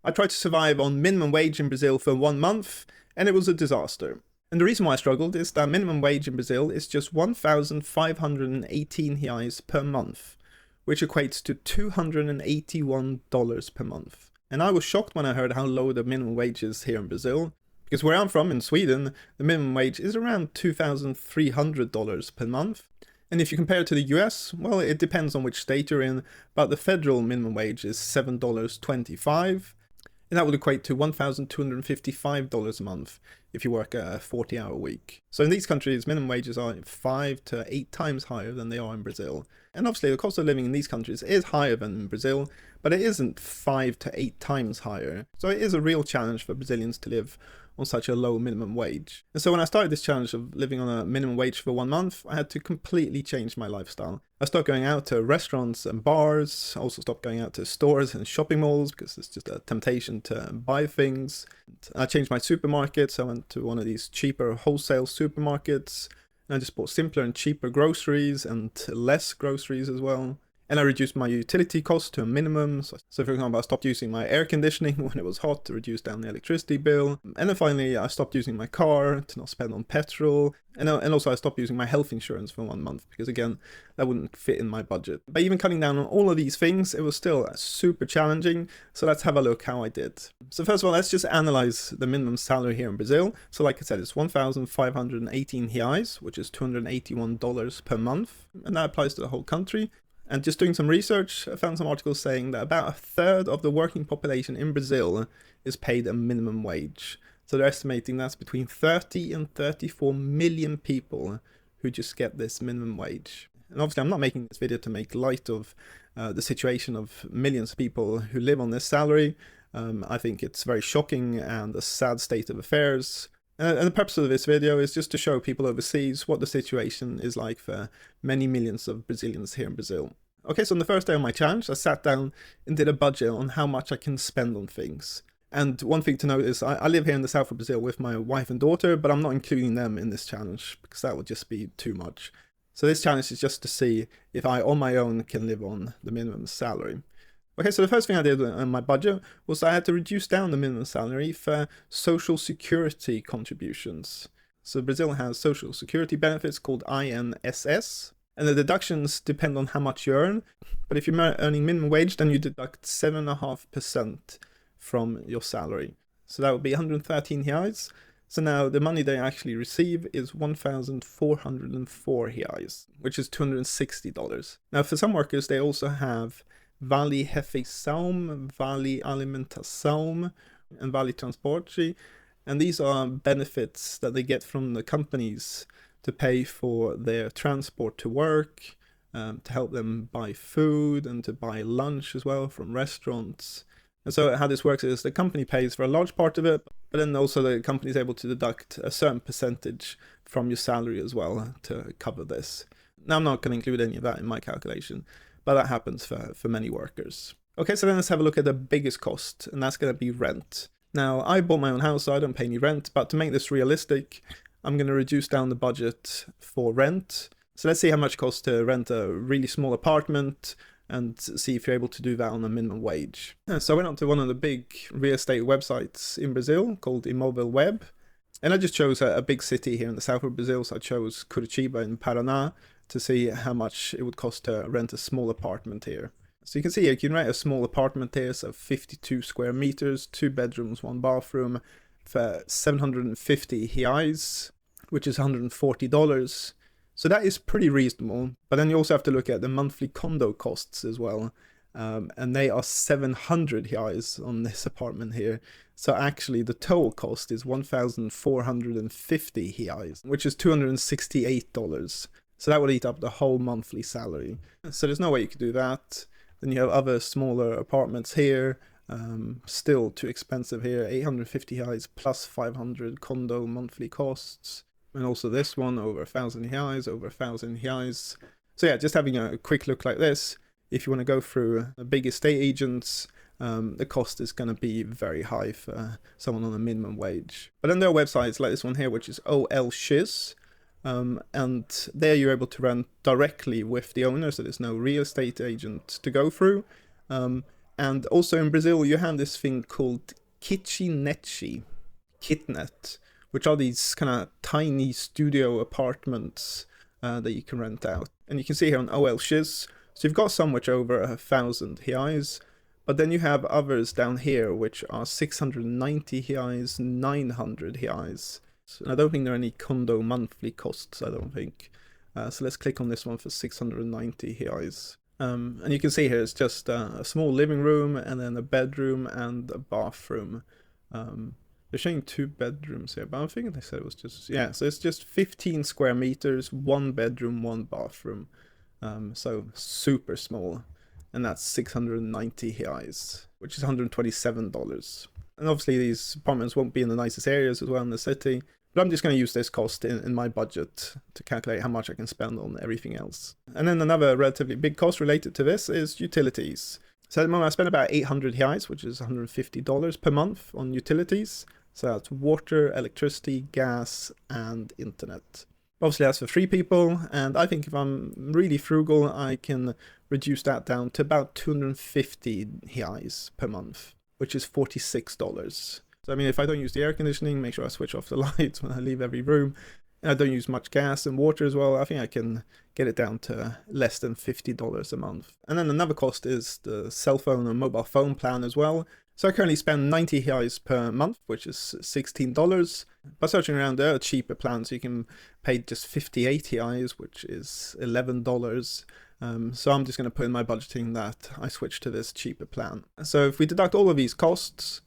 I tried to survive on minimum wage in Brazil for 1 month, and it was a disaster. And the reason why I struggled is that minimum wage in Brazil is just 1,518 reais per month, which equates to $281 per month. And I was shocked when I heard how low the minimum wage is here in Brazil, because where I'm from, in Sweden, the minimum wage is around $2,300 per month. And if you compare it to the US, well, it depends on which state you're in, but the federal minimum wage is $7.25, and that would equate to $1,255 a month if you work a 40-hour week. So in these countries, minimum wages are 5 to 8 times higher than they are in Brazil. And obviously the cost of living in these countries is higher than in Brazil, but it isn't 5 to 8 times higher. So it is a real challenge for Brazilians to live on such a low minimum wage. And so when I started this challenge of living on a minimum wage for 1 month, I had to completely change my lifestyle. I stopped going out to restaurants and bars. I also stopped going out to stores and shopping malls because it's just a temptation to buy things. I changed my supermarkets. I went to one of these cheaper wholesale supermarkets. And I just bought simpler and cheaper groceries and less groceries as well. And I reduced my utility costs to a minimum. So for example, I stopped using my air conditioning when it was hot to reduce down the electricity bill. And then finally, I stopped using my car to not spend on petrol. And also I stopped using my health insurance for 1 month because again, that wouldn't fit in my budget. But even cutting down on all of these things, it was still super challenging. So let's have a look how I did. So first of all, let's just analyze the minimum salary here in Brazil. So like I said, it's 1,518 reais, which is $281 per month. And that applies to the whole country. And just doing some research, I found some articles saying that about a third of the working population in Brazil is paid a minimum wage. So they're estimating that's between 30 and 34 million people who just get this minimum wage. And obviously I'm not making this video to make light of the situation of millions of people who live on this salary. I think it's very shocking and a sad state of affairs. And the purpose of this video is just to show people overseas what the situation is like for many millions of Brazilians here in Brazil. Okay, so on the first day of my challenge, I sat down and did a budget on how much I can spend on things. And one thing to note is I live here in the south of Brazil with my wife and daughter, but I'm not including them in this challenge because that would just be too much. So this challenge is just to see if I on my own can live on the minimum salary. Okay, so the first thing I did on my budget was I had to reduce down the minimum salary for social security contributions. So Brazil has social security benefits called INSS, and the deductions depend on how much you earn. But if you're earning minimum wage, then you deduct 7.5% from your salary. So that would be 113 reais. So now the money they actually receive is 1,404 reais, which is $260. Now for some workers, they also have Vale Refeição, Vale Alimentação, and Vale Transporte. And these are benefits that they get from the companies to pay for their transport to work, to help them buy food and to buy lunch as well from restaurants. And so how this works is the company pays for a large part of it, but then also the company is able to deduct a certain percentage from your salary as well to cover this. Now I'm not going to include any of that in my calculation, but that happens for many workers. Okay, so then let's have a look at the biggest cost, and that's going to be rent. Now, I bought my own house, so I don't pay any rent, but to make this realistic, I'm going to reduce down the budget for rent. So let's see how much it costs to rent a really small apartment and see if you're able to do that on a minimum wage. So I went on to one of the big real estate websites in Brazil called Imóvel Web, and I just chose a big city here in the south of Brazil, so I chose Curitiba in Paraná, to see how much it would cost to rent a small apartment here. So you can see here, you can rent a small apartment here, so 52 square meters, 2 bedrooms, 1 bathroom, for 750 reais, which is $140. So that is pretty reasonable. But then you also have to look at the monthly condo costs as well. And they are 700 reais on this apartment here. So actually the total cost is 1,450 reais, which is $268. So that would eat up the whole monthly salary. So there's no way you could do that. Then you have other smaller apartments here, still too expensive here, 850 reais plus 500 condo monthly costs. And also this one, over 1,000 reais, over 1,000 reais. So yeah, just having a quick look like this, if you want to go through a big estate agents, the cost is going to be very high for someone on a minimum wage. But then there are websites like this one here, which is OLX. And there you're able to rent directly with the owner, so there's no real estate agent to go through. And And also in Brazil, you have this thing called kitnet, which are these kind of tiny studio apartments that you can rent out. And you can see here on OLX, so you've got some which are over 1,000 reais, but then you have others down here which are 690 reais, 900 reais. So I don't think there are any condo monthly costs, I don't think. So let's click on this one for 690 reais. And you can see here it's just a small living room and then a bedroom and a bathroom. They're showing 2 bedrooms here, but I think they said it was just, yeah, so it's just 15 square meters, 1 bedroom, 1 bathroom. So super small. And that's 690 reais, which is $127. And obviously these apartments won't be in the nicest areas as well in the city, but I'm just going to use this cost in my budget to calculate how much I can spend on everything else. And then another relatively big cost related to this is utilities. So at the moment I spend about 800 reais, which is $150 per month on utilities. So that's water, electricity, gas, and internet. Obviously that's for 3 people, and I think if I'm really frugal, I can reduce that down to about 250 reais per month, which is $46. So I mean, if I don't use the air conditioning, make sure I switch off the lights when I leave every room, and I don't use much gas and water as well, I think I can get it down to less than $50 a month. And then another cost is the cell phone and mobile phone plan as well. So I currently spend 90 reais per month, which is $16. By searching around, there are cheaper plans. You can pay just 58 reais, which is $11. So I'm just going to put in my budgeting that I switch to this cheaper plan. So if we deduct all of these costs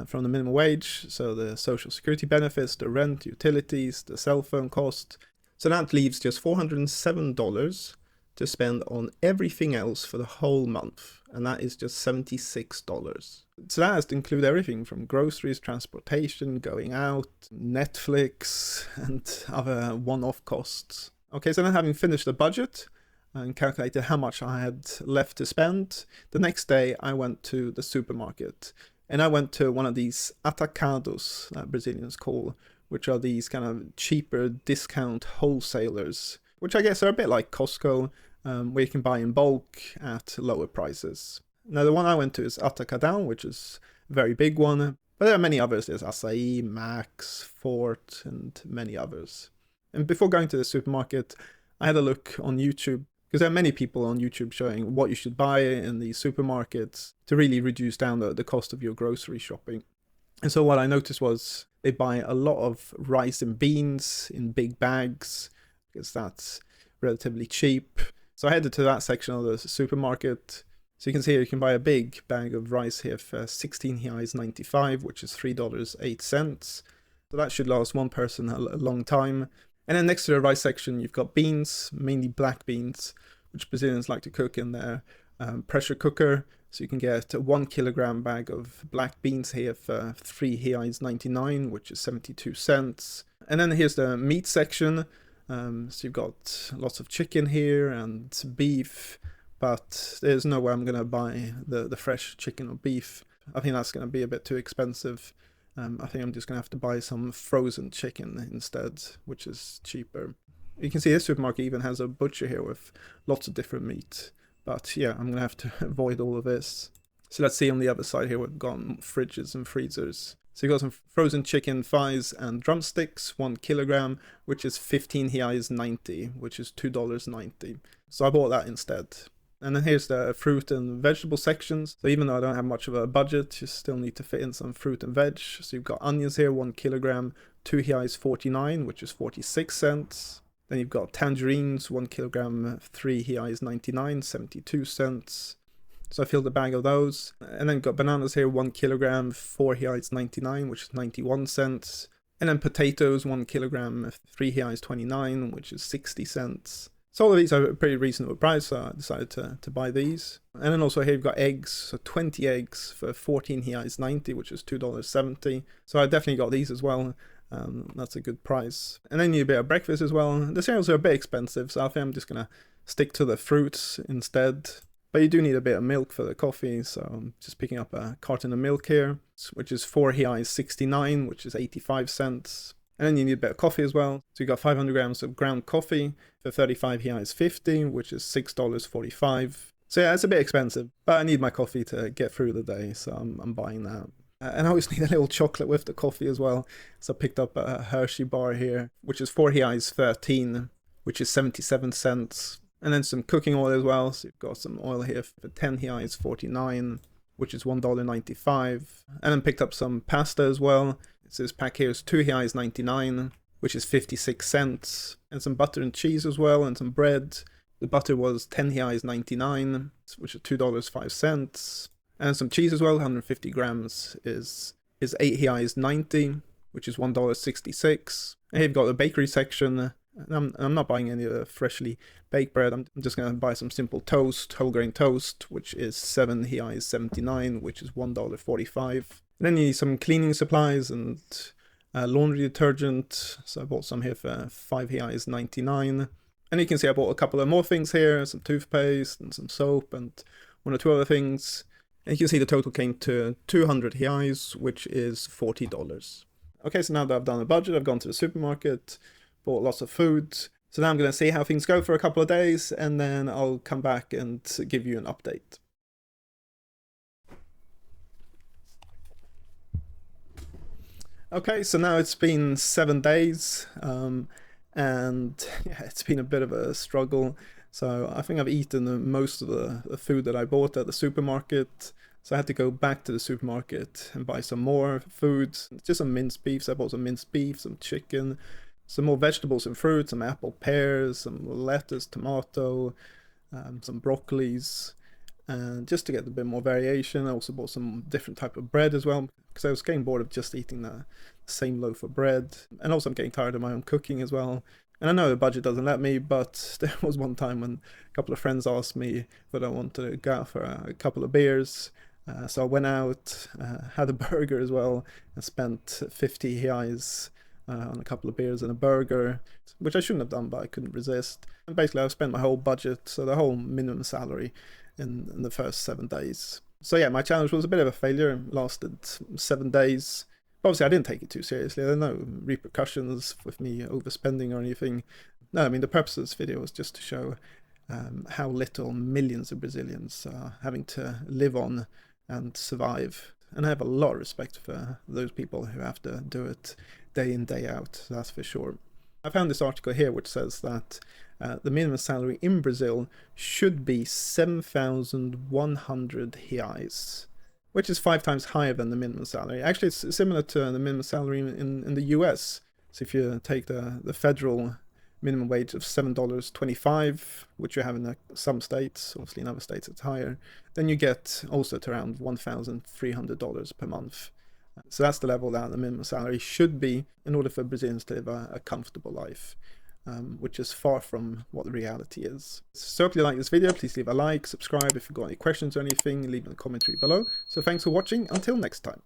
from the minimum wage, so the social security benefits, the rent, utilities, the cell phone cost, so that leaves just $407 to spend on everything else for the whole month, and that is just $76. So that has to include everything from groceries, transportation, going out, Netflix, and other one-off costs. Okay, so then having finished the budget and calculated how much I had left to spend, the next day I went to the supermarket, and I went to one of these atacados that Brazilians call, which are these kind of cheaper discount wholesalers, which I guess are a bit like Costco, where you can buy in bulk at lower prices. Now the one I went to is Atacadão, which is a very big one, but there are many others. There's Açaí, Max, Fort, and many others. And before going to the supermarket, I had a look on YouTube, because there are many people on YouTube showing what you should buy in these supermarkets to really reduce down the cost of your grocery shopping. And so what I noticed was they buy a lot of rice and beans in big bags, because that's relatively cheap. So I headed to that section of the supermarket. So you can see here you can buy a big bag of rice here for 16 reais 95, which is $3.08. So that should last one person a long time. And then next to the rice section, you've got beans, mainly black beans, which Brazilians like to cook in their pressure cooker. So you can get a 1 kilogram bag of black beans here for 3 reais 99, which is 72 cents. And then here's the meat section. So you've got lots of chicken here and beef, but there's no way I'm going to buy the fresh chicken or beef. I think that's going to be a bit too expensive. I think I'm just going to have to buy some frozen chicken instead, which is cheaper. You can see this supermarket even has a butcher here with lots of different meat. But yeah, I'm going to have to avoid all of this. So let's see on the other side here, we've got fridges and freezers. So you've got some frozen chicken thighs and drumsticks, 1 kilogram, which is 15 reais 90, which is $2.90. So I bought that instead. And then here's the fruit and vegetable sections. So even though I don't have much of a budget, you still need to fit in some fruit and veg. So you've got onions here, 1 kilogram, 2 reais 49, which is 46 cents. Then you've got tangerines, 1 kilogram, 3 reais 99, 72 cents. So I filled a bag of those. And then got bananas here, 1 kilogram, 4 reais 99, which is 91 cents. And then potatoes, 1 kilogram, 3 reais 29, which is 60 cents. So all of these are a pretty reasonable price, so I decided to buy these. And then also here you've got eggs, so 20 eggs for 14 reais 90, which is $2.70. So I definitely got these as well. That's a good price. And then you need a bit of breakfast as well. The cereals are a bit expensive, so I think I'm just going to stick to the fruits instead. But you do need a bit of milk for the coffee, so I'm just picking up a carton of milk here, which is 4 reais 69, which is 85 cents. And then you need a bit of coffee as well. So you got 500 grams of ground coffee for 35 reais 50, which is $6.45. So yeah, it's a bit expensive, but I need my coffee to get through the day, so I'm buying that. And I always need a little chocolate with the coffee as well. So I picked up a Hershey bar here, which is 4 reais 13, which is 77 cents. And then some cooking oil as well. So you've got some oil here for 10 reais 49, which is $1.95. And then picked up some pasta as well. So this pack here is 2 reais 99, which is 56 cents. And some butter and cheese as well, and some bread. The butter was 10 reais 99, which is $2.05. And some cheese as well, 150 grams is 8 reais 90, which is $1.66. And here you've got the bakery section. And I'm not buying any of the freshly baked bread. I'm just going to buy some simple toast, whole grain toast, which is 7 reais 79, which is $1.45. And then you need some cleaning supplies and laundry detergent. So I bought some here for 5 reais 99. And you can see I bought a couple of more things here, some toothpaste and some soap and one or two other things. And you can see the total came to 200 reais, which is $40. Okay, so now that I've done a budget, I've gone to the supermarket, bought lots of food. So now I'm going to see how things go for a couple of days, and then I'll come back and give you an update. Okay, so now it's been 7 days, and yeah, it's been a bit of a struggle. So I think I've eaten most of the food that I bought at the supermarket. So I had to go back to the supermarket and buy some more food. Just some minced beef. So I bought some minced beef, some chicken, some more vegetables and fruit, some apple, pears, some lettuce, tomato, some broccolis. And just to get a bit more variation, I also bought some different type of bread as well, because I was getting bored of just eating the same loaf of bread. And also I'm getting tired of my own cooking as well. And I know the budget doesn't let me, but there was one time when a couple of friends asked me whether I wanted to go out for a couple of beers. So I went out, had a burger as well, and spent 50 reais on a couple of beers and a burger, which I shouldn't have done, but I couldn't resist. And basically I've spent my whole budget, so the whole minimum salary in the first 7 days. So yeah, my challenge was a bit of a failure. It lasted 7 days. Obviously, I didn't take it too seriously. There are no repercussions with me overspending or anything. No, I mean, the purpose of this video was just to show how little millions of Brazilians are having to live on and survive. And I have a lot of respect for those people who have to do it day in, day out, that's for sure. I found this article here which says that the minimum salary in Brazil should be 7,100 reais, which is 5 times higher than the minimum salary. Actually, it's similar to the minimum salary in the US. So if you take the federal minimum wage of $7.25, which you have in some states, obviously in other states it's higher, then you get also to around $1,300 per month. So that's the level that the minimum salary should be in order for Brazilians to live a comfortable life, which is far from what the reality is. So if you like this video, please leave a like, subscribe. If you've got any questions or anything, leave in the commentary below. So thanks for watching. Until next time.